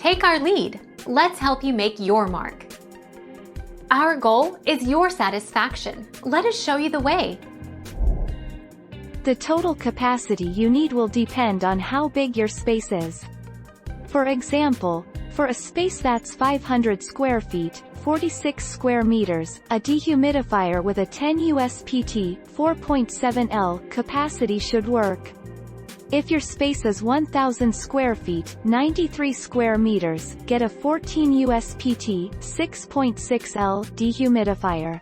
Take our lead. Let's help you make your mark. Our goal is your satisfaction. Let us show you the way. The total capacity you need will depend on how big your space is. For example, for a space that's 500 square feet, 46 square meters, a dehumidifier with a 10 USPT, 4.7 L capacity should work. If your space is 1000 square feet, 93 square meters, get a 14 USPT, 6.6 L dehumidifier.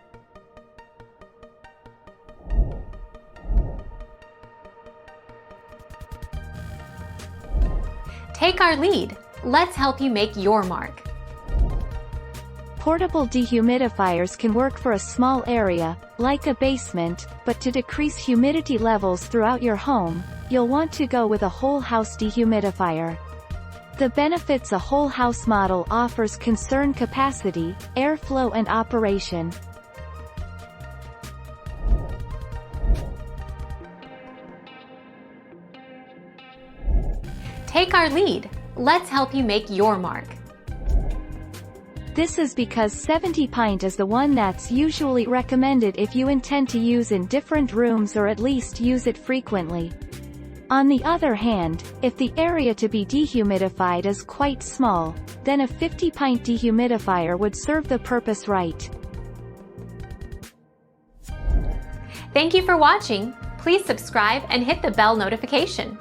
Take our lead. Let's help you make your mark. Portable dehumidifiers can work for a small area, like a basement, but to decrease humidity levels throughout your home, you'll want to go with a whole house dehumidifier. The benefits a whole house model offers concern capacity, airflow and operation. Take our lead. Let's help you make your mark. This is because 70 pint is the one that's usually recommended if you intend to use in different rooms or at least use it frequently. On the other hand, if the area to be dehumidified is quite small, then a 50 pint dehumidifier would serve the purpose right. Thank you for watching. Please subscribe and hit the bell notification.